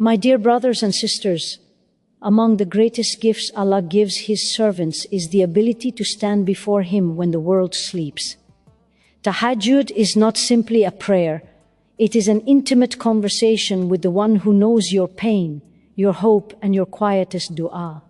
My dear brothers and sisters, among the greatest gifts Allah gives His servants is the ability to stand before Him when the world sleeps. Tahajjud is not simply a prayer. It is an intimate conversation with the one who knows your pain, your hope, and your quietest dua.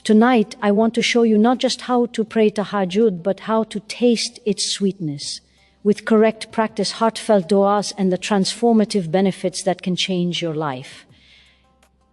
Tonight, I want to show you not just how to pray Tahajjud, but how to taste its sweetness, with correct practice, heartfelt du'as, and the transformative benefits that can change your life.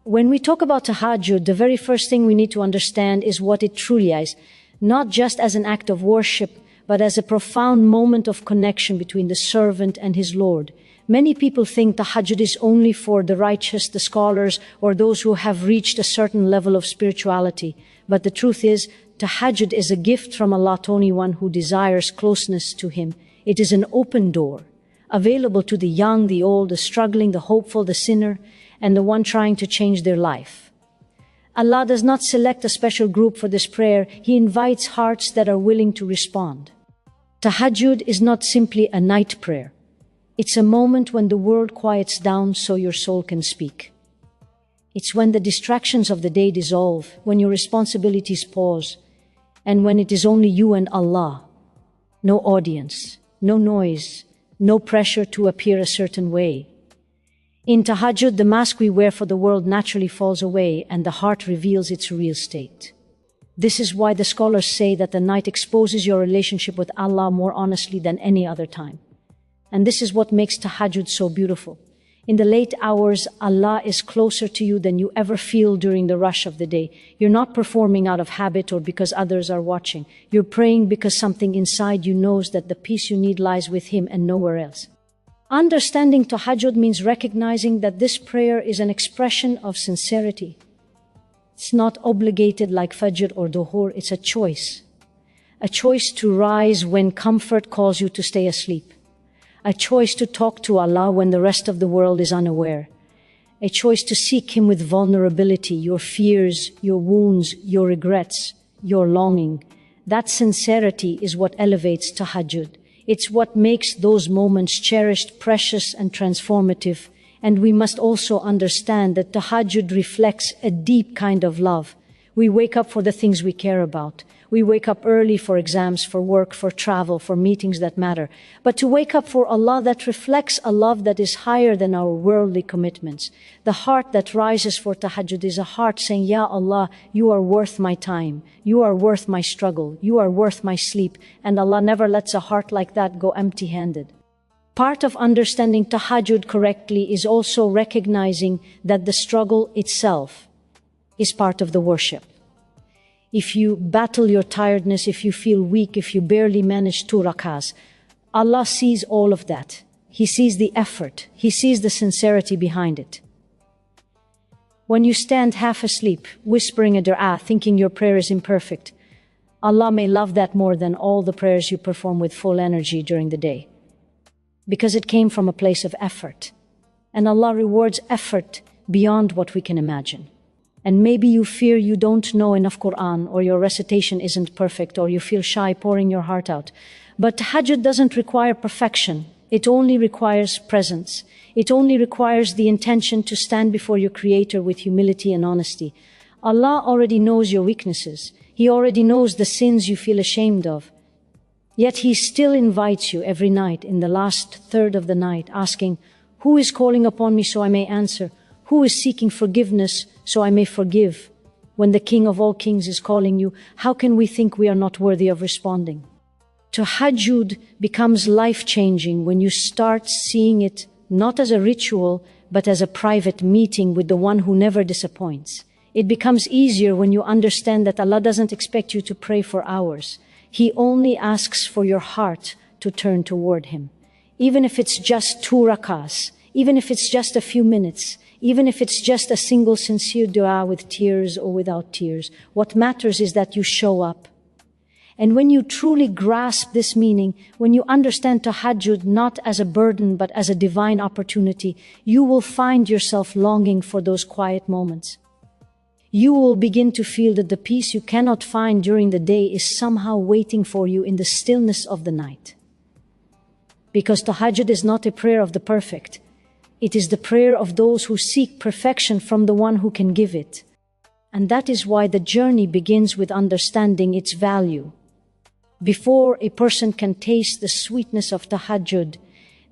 When we talk about Tahajjud, the very first thing we need to understand is what it truly is, not just as an act of worship, but as a profound moment of connection between the servant and his Lord. Many people think Tahajjud is only for the righteous, the scholars, or those who have reached a certain level of spirituality. But the truth is, Tahajjud is a gift from Allah to anyone who desires closeness to Him. It is an open door, available to the young, the old, the struggling, the hopeful, the sinner, and the one trying to change their life. Allah does not select a special group for this prayer. He invites hearts that are willing to respond. Tahajjud is not simply a night prayer. It's a moment when the world quiets down so your soul can speak. It's when the distractions of the day dissolve, when your responsibilities pause, and when it is only you and Allah. No audience, no noise, no pressure to appear a certain way. In Tahajjud, the mask we wear for the world naturally falls away and the heart reveals its real state. This is why the scholars say that the night exposes your relationship with Allah more honestly than any other time. And this is what makes Tahajjud so beautiful. In the late hours, Allah is closer to you than you ever feel during the rush of the day. You're not performing out of habit or because others are watching. You're praying because something inside you knows that the peace you need lies with Him and nowhere else. Understanding Tahajjud means recognizing that this prayer is an expression of sincerity. It's not obligated like Fajr or Dhuhr, it's a choice. A choice to rise when comfort calls you to stay asleep. A choice to talk to Allah when the rest of the world is unaware. A choice to seek Him with vulnerability, your fears, your wounds, your regrets, your longing. That sincerity is what elevates Tahajjud. It's what makes those moments cherished, precious, and transformative. And we must also understand that Tahajjud reflects a deep kind of love. We wake up for the things we care about. We wake up early for exams, for work, for travel, for meetings that matter. But to wake up for Allah that reflects a love that is higher than our worldly commitments. The heart that rises for Tahajjud is a heart saying, Ya Allah, You are worth my time. You are worth my struggle. You are worth my sleep. And Allah never lets a heart like that go empty-handed. Part of understanding Tahajjud correctly is also recognizing that the struggle itself is part of the worship. If you battle your tiredness, if you feel weak, if you barely manage 2 rakats, Allah sees all of that. He sees the effort. He sees the sincerity behind it. When you stand half asleep, whispering a dua, thinking your prayer is imperfect, Allah may love that more than all the prayers you perform with full energy during the day. Because it came from a place of effort. And Allah rewards effort beyond what we can imagine. And maybe you fear you don't know enough Quran, or your recitation isn't perfect, or you feel shy pouring your heart out. But Tahajjud doesn't require perfection. It only requires presence. It only requires the intention to stand before your Creator with humility and honesty. Allah already knows your weaknesses. He already knows the sins you feel ashamed of. Yet He still invites you every night in the last third of the night, asking, Who is calling upon me so I may answer? Who is seeking forgiveness so I may forgive? When the King of all kings is calling you, how can we think we are not worthy of responding? Tahajjud becomes life-changing when you start seeing it not as a ritual, but as a private meeting with the one who never disappoints. It becomes easier when you understand that Allah doesn't expect you to pray for hours. He only asks for your heart to turn toward Him. Even if it's just 2 rakats, even if it's just a few minutes, even if it's just a single sincere dua with tears or without tears, what matters is that you show up. And when you truly grasp this meaning, when you understand Tahajjud not as a burden but as a divine opportunity, you will find yourself longing for those quiet moments. You will begin to feel that the peace you cannot find during the day is somehow waiting for you in the stillness of the night. Because Tahajjud is not a prayer of the perfect. It is the prayer of those who seek perfection from the one who can give it. And that is why the journey begins with understanding its value. Before a person can taste the sweetness of Tahajjud,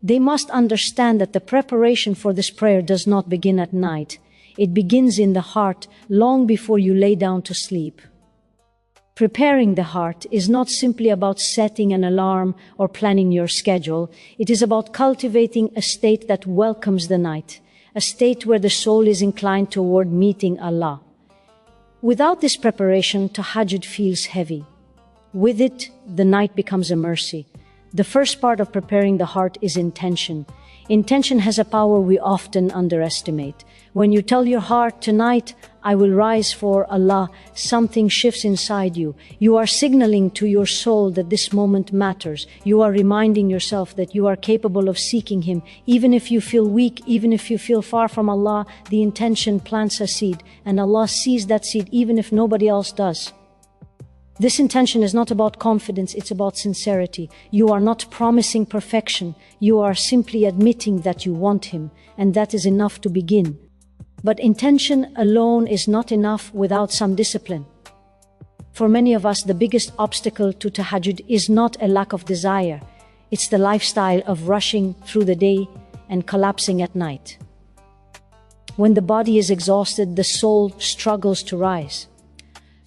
they must understand that the preparation for this prayer does not begin at night. It begins in the heart long before you lay down to sleep. Preparing the heart is not simply about setting an alarm or planning your schedule. It is about cultivating a state that welcomes the night, a state where the soul is inclined toward meeting Allah. Without this preparation, Tahajjud feels heavy. With it, the night becomes a mercy. The first part of preparing the heart is intention. Intention has a power we often underestimate. When you tell your heart, tonight, I will rise for Allah, something shifts inside you. You are signaling to your soul that this moment matters. You are reminding yourself that you are capable of seeking Him. Even if you feel weak, even if you feel far from Allah, the intention plants a seed, and Allah sees that seed even if nobody else does. This intention is not about confidence, it's about sincerity. You are not promising perfection. You are simply admitting that you want Him, and that is enough to begin. But intention alone is not enough without some discipline. For many of us, the biggest obstacle to Tahajjud is not a lack of desire. It's the lifestyle of rushing through the day and collapsing at night. When the body is exhausted, the soul struggles to rise.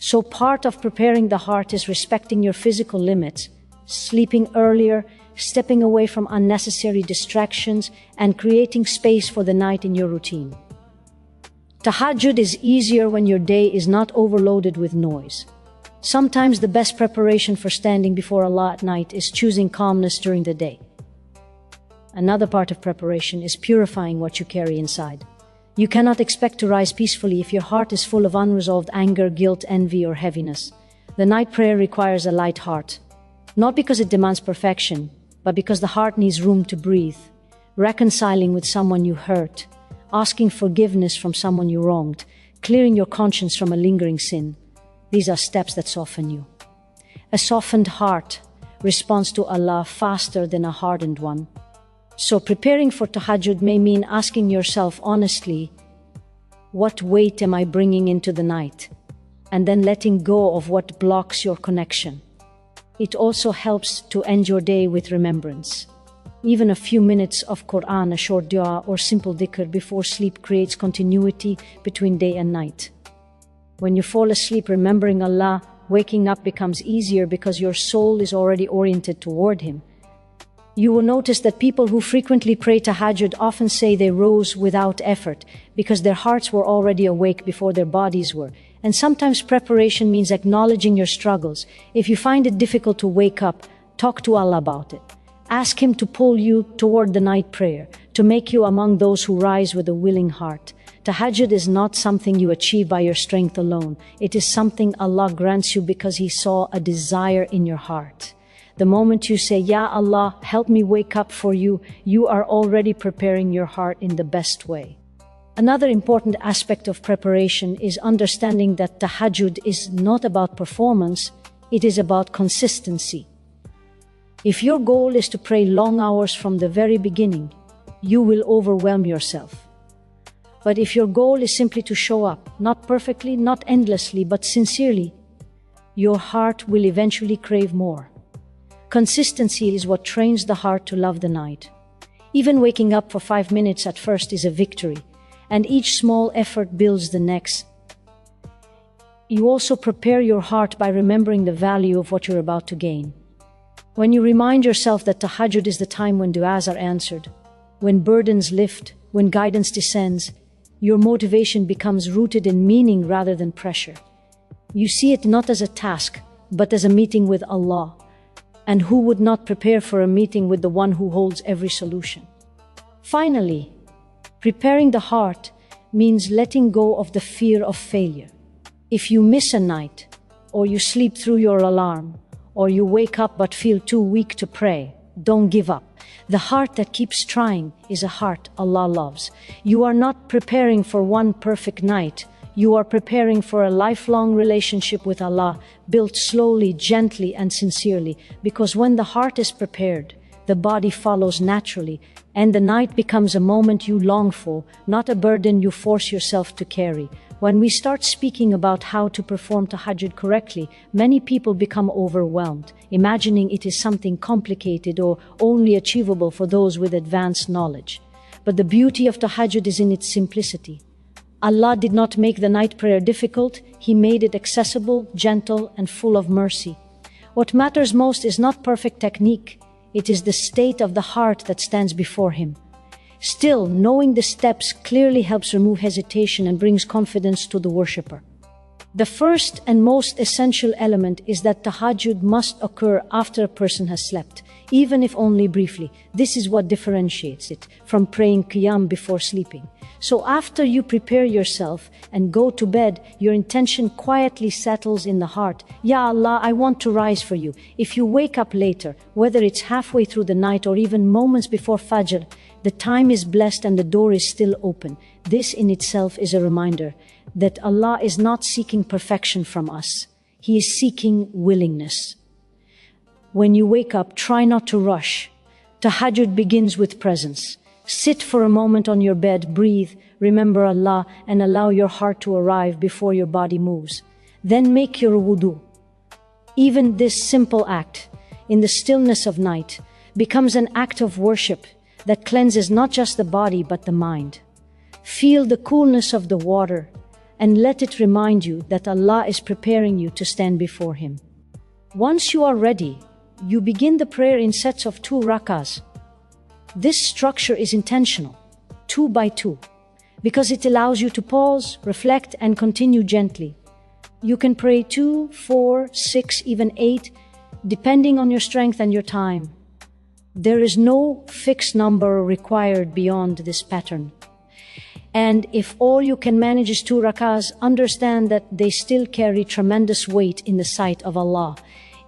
So part of preparing the heart is respecting your physical limits, sleeping earlier, stepping away from unnecessary distractions, and creating space for the night in your routine. Tahajjud is easier when your day is not overloaded with noise. Sometimes the best preparation for standing before Allah at night is choosing calmness during the day. Another part of preparation is purifying what you carry inside. You cannot expect to rise peacefully if your heart is full of unresolved anger, guilt, envy, or heaviness. The night prayer requires a light heart, not because it demands perfection, but because the heart needs room to breathe, reconciling with someone you hurt, asking forgiveness from someone you wronged, clearing your conscience from a lingering sin. These are steps that soften you. A softened heart responds to Allah faster than a hardened one. So preparing for Tahajjud may mean asking yourself honestly, what weight am I bringing into the night? And then letting go of what blocks your connection. It also helps to end your day with remembrance. Even a few minutes of Quran, a short dua, or simple dhikr before sleep creates continuity between day and night. When you fall asleep remembering Allah, waking up becomes easier because your soul is already oriented toward Him. You will notice that people who frequently pray Tahajjud often say they rose without effort because their hearts were already awake before their bodies were. And sometimes preparation means acknowledging your struggles. If you find it difficult to wake up, talk to Allah about it. Ask Him to pull you toward the night prayer, to make you among those who rise with a willing heart. Tahajjud is not something you achieve by your strength alone. It is something Allah grants you because He saw a desire in your heart. The moment you say, Ya Allah, help me wake up for you, you are already preparing your heart in the best way. Another important aspect of preparation is understanding that Tahajjud is not about performance, it is about consistency. If your goal is to pray long hours from the very beginning, you will overwhelm yourself. But if your goal is simply to show up, not perfectly, not endlessly, but sincerely, your heart will eventually crave more. Consistency is what trains the heart to love the night. Even waking up for 5 minutes at first is a victory, and each small effort builds the next. You also prepare your heart by remembering the value of what you're about to gain. When you remind yourself that Tahajjud is the time when du'as are answered, when burdens lift, when guidance descends, your motivation becomes rooted in meaning rather than pressure. You see it not as a task, but as a meeting with Allah. And who would not prepare for a meeting with the one who holds every solution? Finally, preparing the heart means letting go of the fear of failure. If you miss a night, or you sleep through your alarm, or you wake up but feel too weak to pray, don't give up. The heart that keeps trying is a heart Allah loves. You are not preparing for one perfect night. You are preparing for a lifelong relationship with Allah, built slowly, gently, and sincerely. Because when the heart is prepared, the body follows naturally, and the night becomes a moment you long for, not a burden you force yourself to carry. When we start speaking about how to perform tahajjud correctly, many people become overwhelmed, imagining it is something complicated or only achievable for those with advanced knowledge. But the beauty of tahajjud is in its simplicity. Allah did not make the night prayer difficult, He made it accessible, gentle, and full of mercy. What matters most is not perfect technique, it is the state of the heart that stands before Him. Still, knowing the steps clearly helps remove hesitation and brings confidence to the worshipper. The first and most essential element is that tahajjud must occur after a person has slept, even if only briefly. This is what differentiates it from praying qiyam before sleeping. So after you prepare yourself and go to bed, your intention quietly settles in the heart. Ya Allah, I want to rise for you. If you wake up later, whether it's halfway through the night or even moments before Fajr, the time is blessed and the door is still open. This in itself is a reminder that Allah is not seeking perfection from us. He is seeking willingness. When you wake up, try not to rush. Tahajjud begins with presence. Sit for a moment on your bed, breathe, remember Allah, and allow your heart to arrive before your body moves. Then make your wudu. Even this simple act, in the stillness of night, becomes an act of worship that cleanses not just the body but the mind. Feel the coolness of the water and let it remind you that Allah is preparing you to stand before Him. Once you are ready, you begin the prayer in sets of 2 rakats. This structure is intentional, 2 by 2, because it allows you to pause, reflect, and continue gently. You can pray 2, 4, 6, even 8, depending on your strength and your time. There is no fixed number required beyond this pattern. And if all you can manage is 2 rakats, understand that they still carry tremendous weight in the sight of Allah.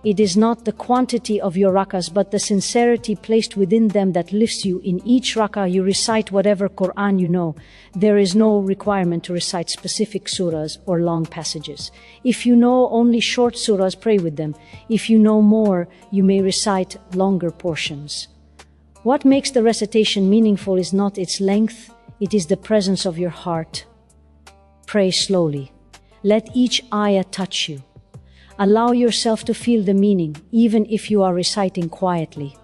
It is not the quantity of your rakats, but the sincerity placed within them that lifts you. In each rakah, you recite whatever Quran you know. There is no requirement to recite specific surahs or long passages. If you know only short surahs, pray with them. If you know more, you may recite longer portions. What makes the recitation meaningful is not its length, it is the presence of your heart. Pray slowly. Let each ayah touch you. Allow yourself to feel the meaning, even if you are reciting quietly.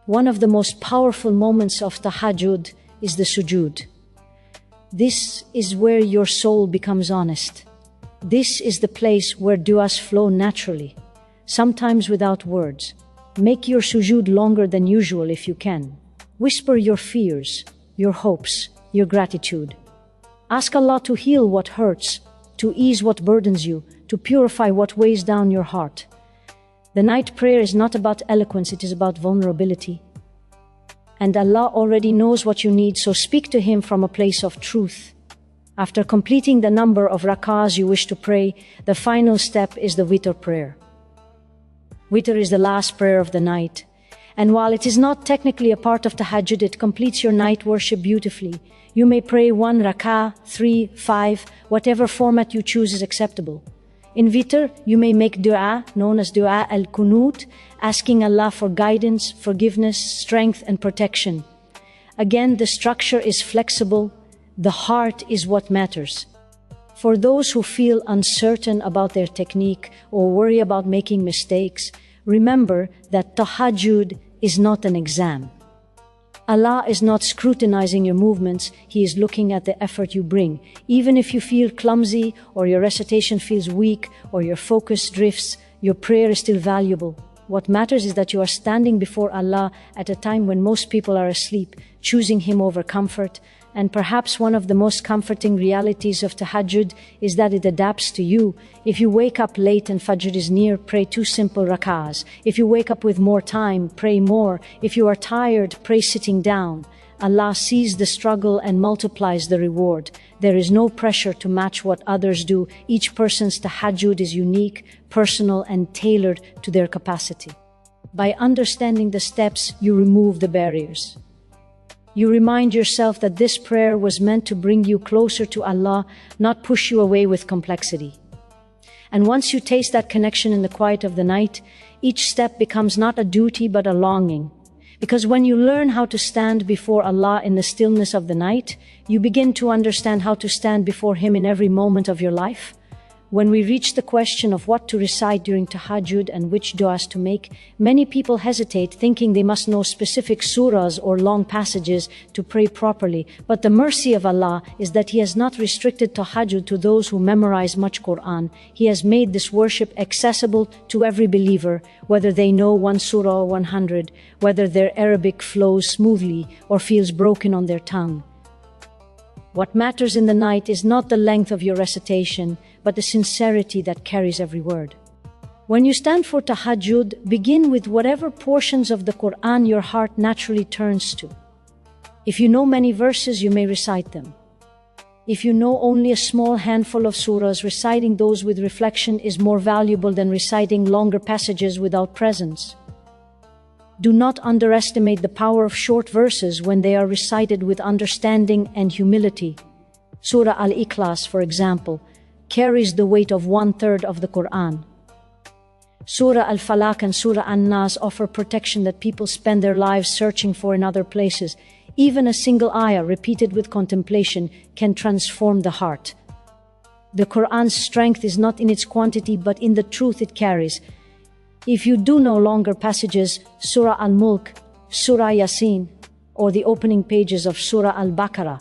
One of the most powerful moments of tahajjud is the sujood. This is where your soul becomes honest. This is the place where du'as flow naturally, sometimes without words. Make your sujood longer than usual if you can. Whisper your fears, your hopes, your gratitude. Ask Allah to heal what hurts, to ease what burdens you, to purify what weighs down your heart. The night prayer is not about eloquence, it is about vulnerability. And Allah already knows what you need, so speak to Him from a place of truth. After completing the number of rak'ahs you wish to pray, the final step is the witr prayer. Witr is the last prayer of the night. And while it is not technically a part of tahajjud, it completes your night worship beautifully. You may pray 1 rak'ah, 3, 5, whatever format you choose is acceptable. In witr, you may make dua, known as dua al-kunut, asking Allah for guidance, forgiveness, strength, and protection. Again, the structure is flexible. The heart is what matters. For those who feel uncertain about their technique or worry about making mistakes, remember that tahajjud is not an exam. Allah is not scrutinizing your movements, He is looking at the effort you bring. Even if you feel clumsy, or your recitation feels weak, or your focus drifts, your prayer is still valuable. What matters is that you are standing before Allah at a time when most people are asleep, choosing Him over comfort. And perhaps one of the most comforting realities of tahajjud is that it adapts to you. If you wake up late and Fajr is near, pray 2 simple rak'ahs. If you wake up with more time, pray more. If you are tired, pray sitting down. Allah sees the struggle and multiplies the reward. There is no pressure to match what others do. Each person's tahajjud is unique, personal, and tailored to their capacity. By understanding the steps, you remove the barriers. You remind yourself that this prayer was meant to bring you closer to Allah, not push you away with complexity. And once you taste that connection in the quiet of the night, each step becomes not a duty but a longing. Because when you learn how to stand before Allah in the stillness of the night, you begin to understand how to stand before Him in every moment of your life. When we reach the question of what to recite during Tahajjud and which du'as to make, many people hesitate, thinking they must know specific surahs or long passages to pray properly. But the mercy of Allah is that He has not restricted Tahajjud to those who memorize much Quran. He has made this worship accessible to every believer, whether they know one surah or 100, whether their Arabic flows smoothly or feels broken on their tongue. What matters in the night is not the length of your recitation, but the sincerity that carries every word. When you stand for Tahajjud, begin with whatever portions of the Quran your heart naturally turns to. If you know many verses, you may recite them. If you know only a small handful of surahs, reciting those with reflection is more valuable than reciting longer passages without presence. Do not underestimate the power of short verses when they are recited with understanding and humility. Surah Al-Ikhlas, for example, carries the weight of 1/3 of the Quran. Surah Al-Falaq and Surah An-Nas offer protection that people spend their lives searching for in other places. Even a single ayah repeated with contemplation can transform the heart. The Quran's strength is not in its quantity but in the truth it carries. If you do know longer passages, Surah Al-Mulk, Surah Yasin, or the opening pages of Surah Al-Baqarah,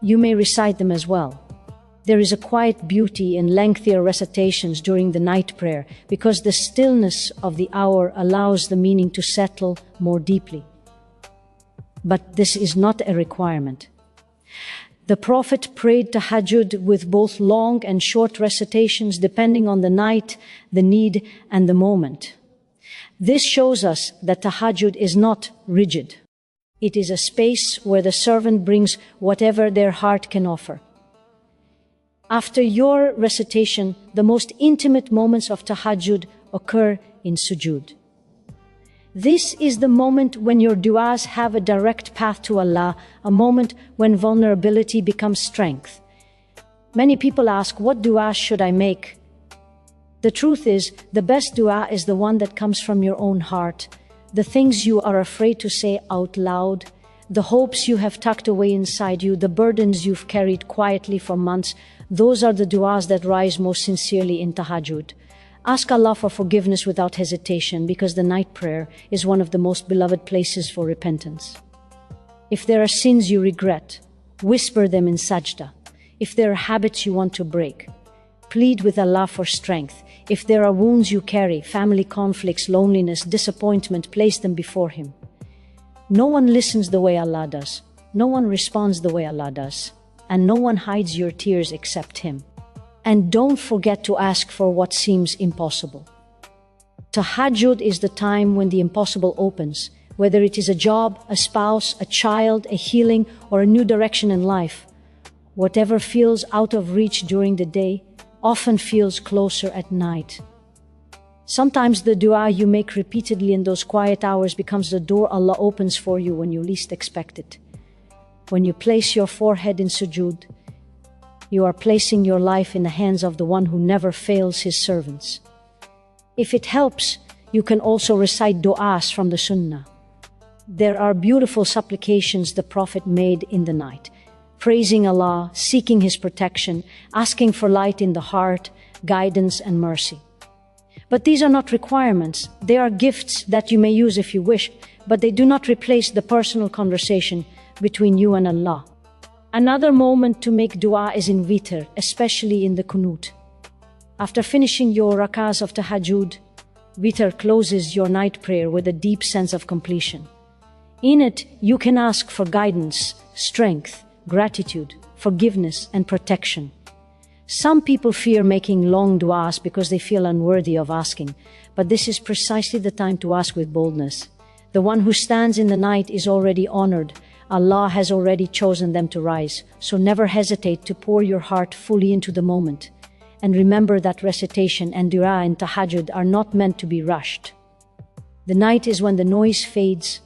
you may recite them as well. There is a quiet beauty in lengthier recitations during the night prayer because the stillness of the hour allows the meaning to settle more deeply. But this is not a requirement. The Prophet prayed Tahajjud with both long and short recitations depending on the night, the need, and the moment. This shows us that Tahajjud is not rigid. It is a space where the servant brings whatever their heart can offer. After your recitation, the most intimate moments of Tahajjud occur in sujood. This is the moment when your du'as have a direct path to Allah, a moment when vulnerability becomes strength. Many people ask, what du'as should I make? The truth is, the best du'a is the one that comes from your own heart, the things you are afraid to say out loud, the hopes you have tucked away inside you, the burdens you've carried quietly for months. Those are the du'as that rise most sincerely in Tahajjud. Ask Allah for forgiveness without hesitation because the night prayer is one of the most beloved places for repentance. If there are sins you regret, whisper them in sajda. If there are habits you want to break, plead with Allah for strength. If there are wounds you carry, family conflicts, loneliness, disappointment, place them before Him. No one listens the way Allah does. No one responds the way Allah does. And no one hides your tears except Him. And don't forget to ask for what seems impossible. Tahajjud is the time when the impossible opens, whether it is a job, a spouse, a child, a healing, or a new direction in life. Whatever feels out of reach during the day often feels closer at night. Sometimes the dua you make repeatedly in those quiet hours becomes the door Allah opens for you when you least expect it. When you place your forehead in sujood, you are placing your life in the hands of the one who never fails His servants. If it helps, you can also recite du'as from the Sunnah. There are beautiful supplications the Prophet made in the night, praising Allah, seeking His protection, asking for light in the heart, guidance and mercy. But these are not requirements. They are gifts that you may use if you wish, but they do not replace the personal conversation between you and Allah. Another moment to make dua is in witr, especially in the kunut. After finishing your rakats of Tahajjud, witr closes your night prayer with a deep sense of completion. In it, you can ask for guidance, strength, gratitude, forgiveness, and protection. Some people fear making long du'as because they feel unworthy of asking, but this is precisely the time to ask with boldness. The one who stands in the night is already honored. Allah has already chosen them to rise, so never hesitate to pour your heart fully into the moment. And remember that recitation and dua in Tahajjud are not meant to be rushed. The night is when the noise fades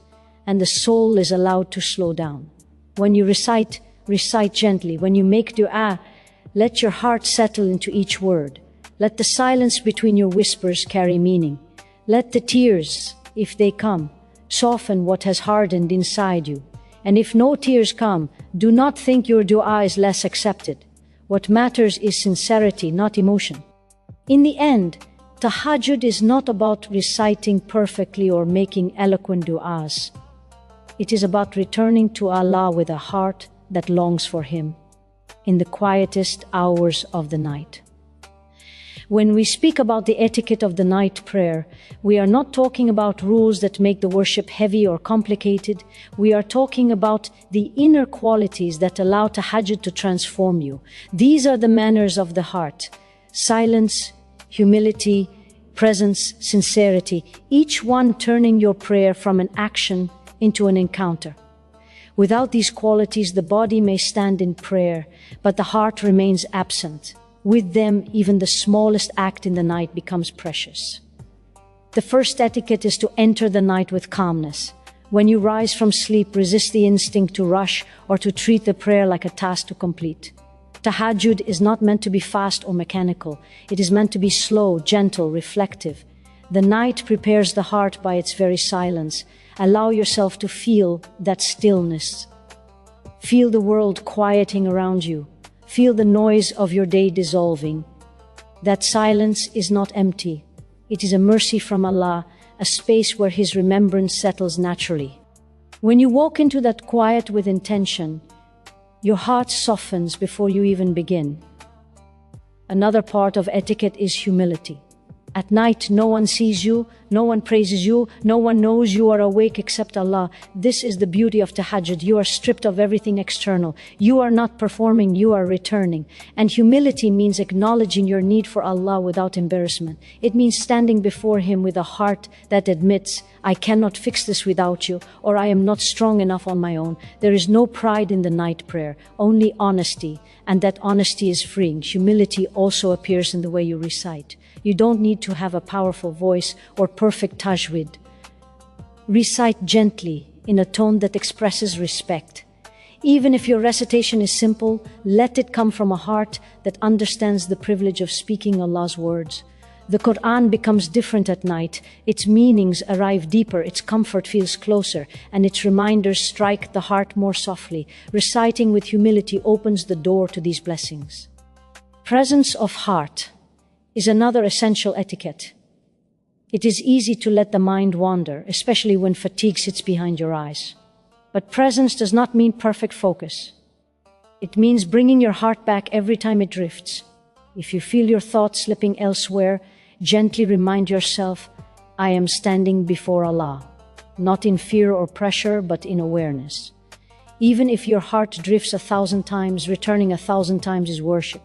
and the soul is allowed to slow down. When you recite, recite gently. When you make dua, let your heart settle into each word. Let the silence between your whispers carry meaning. Let the tears, if they come, Soften what has hardened inside you. And if no tears come, do not think your dua is less accepted. What matters is sincerity, not emotion. In the end, Tahajjud is not about reciting perfectly or making eloquent du'as. It is about returning to Allah with a heart that longs for Him in the quietest hours of the night. When we speak about the etiquette of the night prayer, we are not talking about rules that make the worship heavy or complicated. We are talking about the inner qualities that allow Tahajjud to transform you. These are the manners of the heart: silence, humility, presence, sincerity, each one turning your prayer from an action into an encounter. Without these qualities, the body may stand in prayer, but the heart remains absent. With them, even the smallest act in the night becomes precious. The first etiquette is to enter the night with calmness. When you rise from sleep, resist the instinct to rush or to treat the prayer like a task to complete. Tahajjud is not meant to be fast or mechanical. It is meant to be slow, gentle, reflective. The night prepares the heart by its very silence. Allow yourself to feel that stillness. Feel the world quieting around you. Feel the noise of your day dissolving. That silence is not empty. It is a mercy from Allah, a space where His remembrance settles naturally. When you walk into that quiet with intention, your heart softens before you even begin. Another part of etiquette is humility. At night, no one sees you, no one praises you, no one knows you are awake except Allah. This is the beauty of Tahajjud. You are stripped of everything external. You are not performing, you are returning. And humility means acknowledging your need for Allah without embarrassment. It means standing before Him with a heart that admits, I cannot fix this without you, or I am not strong enough on my own. There is no pride in the night prayer, only honesty, and that honesty is freeing. Humility also appears in the way you recite. You don't need to have a powerful voice or perfect tajweed. Recite gently in a tone that expresses respect. Even if your recitation is simple, let it come from a heart that understands the privilege of speaking Allah's words. The Quran becomes different at night. Its meanings arrive deeper, its comfort feels closer, and its reminders strike the heart more softly. Reciting with humility opens the door to these blessings. Presence of heart is another essential etiquette. It is easy to let the mind wander, especially when fatigue sits behind your eyes. But presence does not mean perfect focus. It means bringing your heart back every time it drifts. If you feel your thoughts slipping elsewhere, gently remind yourself, I am standing before Allah, not in fear or pressure, but in awareness. Even if your heart drifts 1,000 times, returning 1,000 times is worship.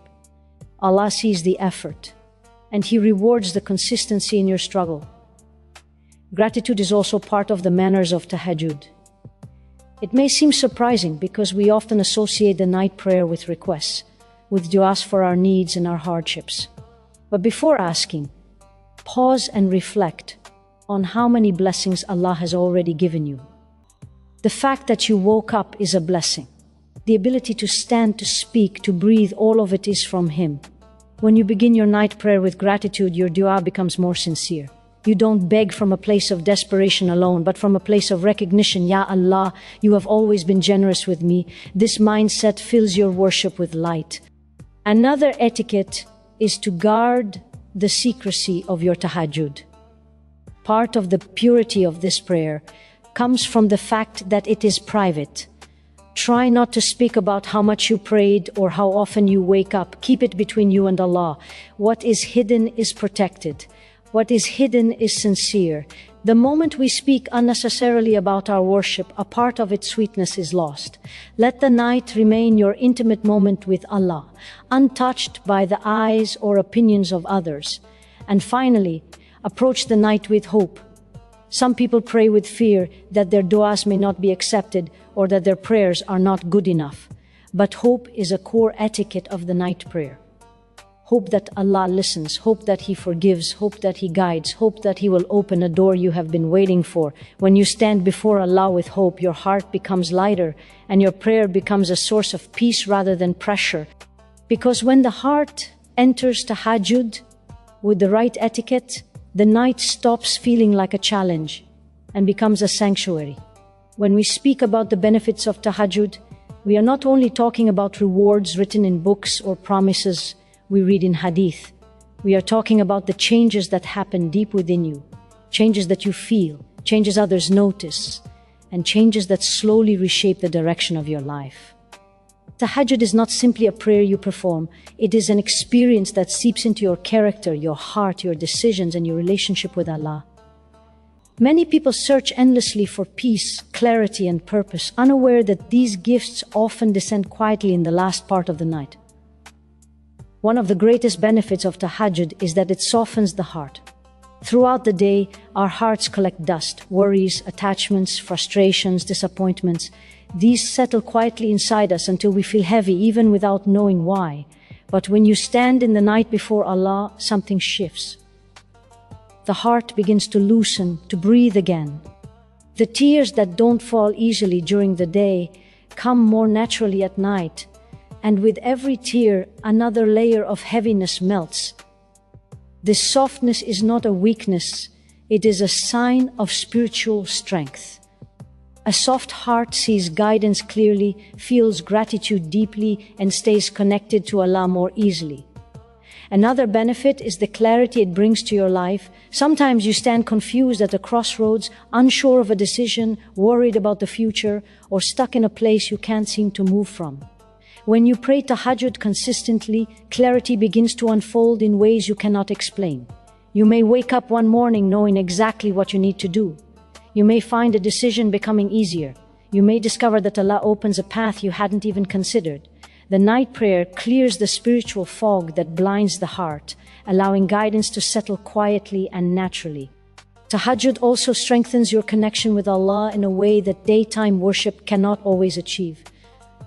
Allah sees the effort, and He rewards the consistency in your struggle. Gratitude is also part of the manners of Tahajjud. It may seem surprising because we often associate the night prayer with requests, with du'as for our needs and our hardships. But before asking, pause and reflect on how many blessings Allah has already given you. The fact that you woke up is a blessing. The ability to stand, to speak, to breathe, all of it is from Him. When you begin your night prayer with gratitude, your dua becomes more sincere. You don't beg from a place of desperation alone, but from a place of recognition. Ya Allah, you have always been generous with me. This mindset fills your worship with light. Another etiquette is to guard the secrecy of your Tahajjud. Part of the purity of this prayer comes from the fact that it is private. Try not to speak about how much you prayed or how often you wake up. Keep it between you and Allah. What is hidden is protected. What is hidden is sincere. The moment we speak unnecessarily about our worship, a part of its sweetness is lost. Let the night remain your intimate moment with Allah, untouched by the eyes or opinions of others. And finally, approach the night with hope. Some people pray with fear that their du'as may not be accepted or that their prayers are not good enough. But hope is a core etiquette of the night prayer. Hope that Allah listens, hope that He forgives, hope that He guides, hope that He will open a door you have been waiting for. When you stand before Allah with hope, your heart becomes lighter and your prayer becomes a source of peace rather than pressure. Because when the heart enters Tahajjud with the right etiquette, the night stops feeling like a challenge and becomes a sanctuary. When we speak about the benefits of Tahajjud, we are not only talking about rewards written in books or promises we read in hadith. We are talking about the changes that happen deep within you, changes that you feel, changes others notice, and changes that slowly reshape the direction of your life. Tahajjud is not simply a prayer you perform, it is an experience that seeps into your character, your heart, your decisions, and your relationship with Allah. Many people search endlessly for peace, clarity, and purpose, unaware that these gifts often descend quietly in the last part of the night. One of the greatest benefits of Tahajjud is that it softens the heart. Throughout the day, our hearts collect dust, worries, attachments, frustrations, disappointments. These settle quietly inside us until we feel heavy even without knowing why. But when you stand in the night before Allah, something shifts. The heart begins to loosen, to breathe again. The tears that don't fall easily during the day come more naturally at night. And with every tear, another layer of heaviness melts. This softness is not a weakness, it is a sign of spiritual strength. A soft heart sees guidance clearly, feels gratitude deeply, and stays connected to Allah more easily. Another benefit is the clarity it brings to your life. Sometimes you stand confused at a crossroads, unsure of a decision, worried about the future, or stuck in a place you can't seem to move from. When you pray Tahajjud consistently, clarity begins to unfold in ways you cannot explain. You may wake up one morning knowing exactly what you need to do. You may find a decision becoming easier. You may discover that Allah opens a path you hadn't even considered. The night prayer clears the spiritual fog that blinds the heart, allowing guidance to settle quietly and naturally. Tahajjud also strengthens your connection with Allah in a way that daytime worship cannot always achieve.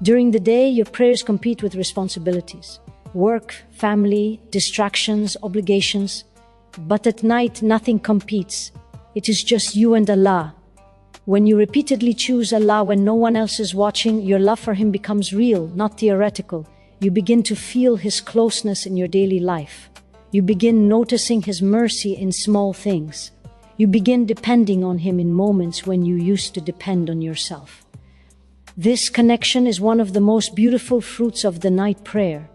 During the day, your prayers compete with responsibilities, work, family, distractions, obligations. But at night, nothing competes. It is just you and Allah. When you repeatedly choose Allah when no one else is watching, your love for Him becomes real, not theoretical. You begin to feel His closeness in your daily life. You begin noticing His mercy in small things. You begin depending on Him in moments when you used to depend on yourself. This connection is one of the most beautiful fruits of the night prayer.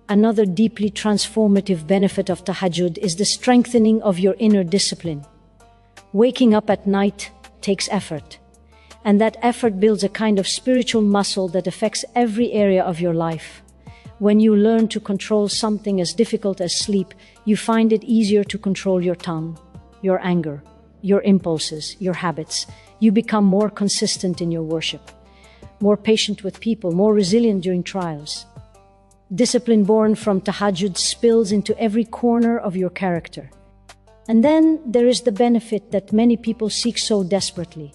Another deeply transformative benefit of Tahajjud is the strengthening of your inner discipline. Waking up at night takes effort, and that effort builds a kind of spiritual muscle that affects every area of your life. When you learn to control something as difficult as sleep, you find it easier to control your tongue, your anger, your impulses, your habits. You become more consistent in your worship, more patient with people, more resilient during trials. Discipline born from Tahajjud spills into every corner of your character. And then there is the benefit that many people seek so desperately: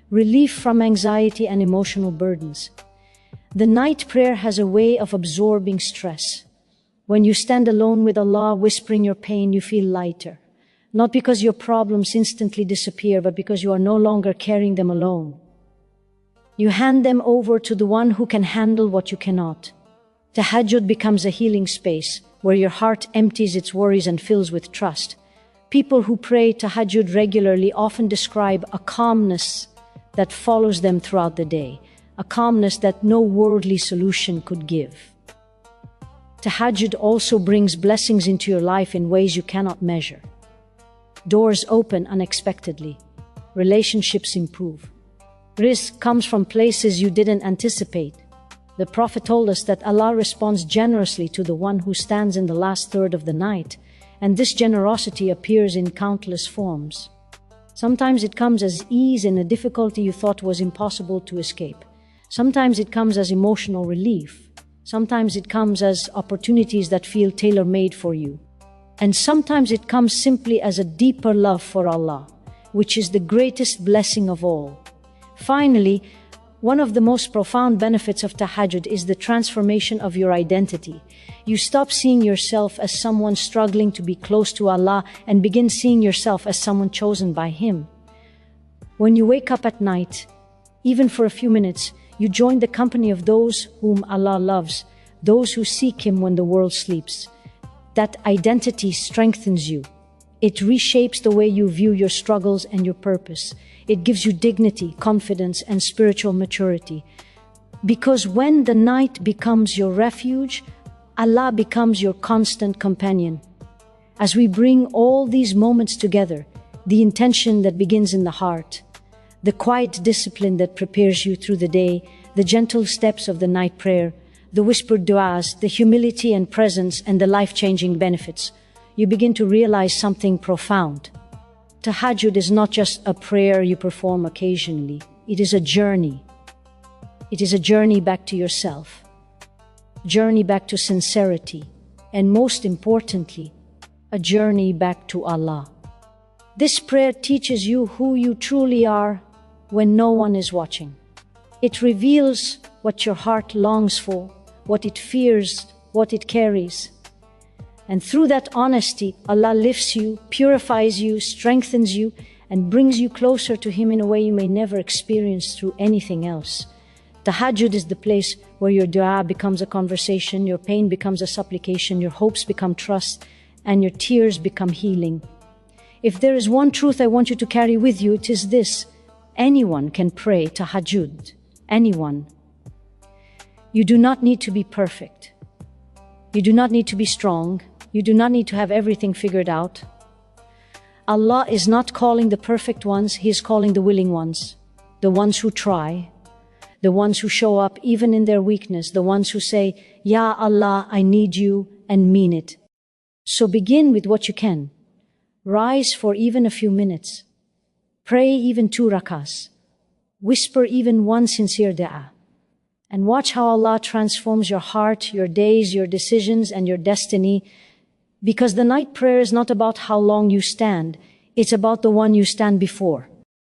relief from anxiety and emotional burdens. The night prayer has a way of absorbing stress. When you stand alone with Allah whispering your pain, you feel lighter. Not because your problems instantly disappear, but because you are no longer carrying them alone. You hand them over to the one who can handle what you cannot. Tahajjud becomes a healing space where your heart empties its worries and fills with trust. People who pray Tahajjud regularly often describe a calmness that follows them throughout the day, a calmness that no worldly solution could give. Tahajjud also brings blessings into your life in ways you cannot measure. Doors open unexpectedly. Relationships improve. Rizq comes from places you didn't anticipate. The Prophet told us that Allah responds generously to the one who stands in the last third of the night, and this generosity appears in countless forms. Sometimes it comes as ease in a difficulty you thought was impossible to escape. Sometimes it comes as emotional relief. Sometimes it comes as opportunities that feel tailor-made for you. And sometimes it comes simply as a deeper love for Allah, which is the greatest blessing of all. Finally, one of the most profound benefits of Tahajjud is the transformation of your identity. You stop seeing yourself as someone struggling to be close to Allah and begin seeing yourself as someone chosen by Him. When you wake up at night, even for a few minutes, you join the company of those whom Allah loves, those who seek Him when the world sleeps. That identity strengthens you. It reshapes the way you view your struggles and your purpose. It gives you dignity, confidence, and spiritual maturity. Because when the night becomes your refuge, Allah becomes your constant companion. As we bring all these moments together, the intention that begins in the heart, the quiet discipline that prepares you through the day, the gentle steps of the night prayer, the whispered du'as, the humility and presence, and the life-changing benefits, you begin to realize something profound. Tahajjud is not just a prayer you perform occasionally. It is a journey. It is a journey back to yourself, journey back to sincerity, and most importantly, a journey back to Allah. This prayer teaches you who you truly are when no one is watching. It reveals what your heart longs for, what it fears, what it carries. And through that honesty, Allah lifts you, purifies you, strengthens you, and brings you closer to Him in a way you may never experience through anything else. Tahajjud is the place where your dua becomes a conversation, your pain becomes a supplication, your hopes become trust, and your tears become healing. If there is one truth I want you to carry with you, it is this: anyone can pray Tahajjud. Anyone. You do not need to be perfect. You do not need to be strong. You do not need to have everything figured out. Allah is not calling the perfect ones, He is calling the willing ones, the ones who try, the ones who show up even in their weakness, the ones who say, Ya Allah, I need you, and mean it. So begin with what you can. Rise for even a few minutes. Pray even 2 rakats. Whisper even one sincere dua. And watch how Allah transforms your heart, your days, your decisions, and your destiny. Because the night prayer is not about how long you stand, it's about the one you stand before.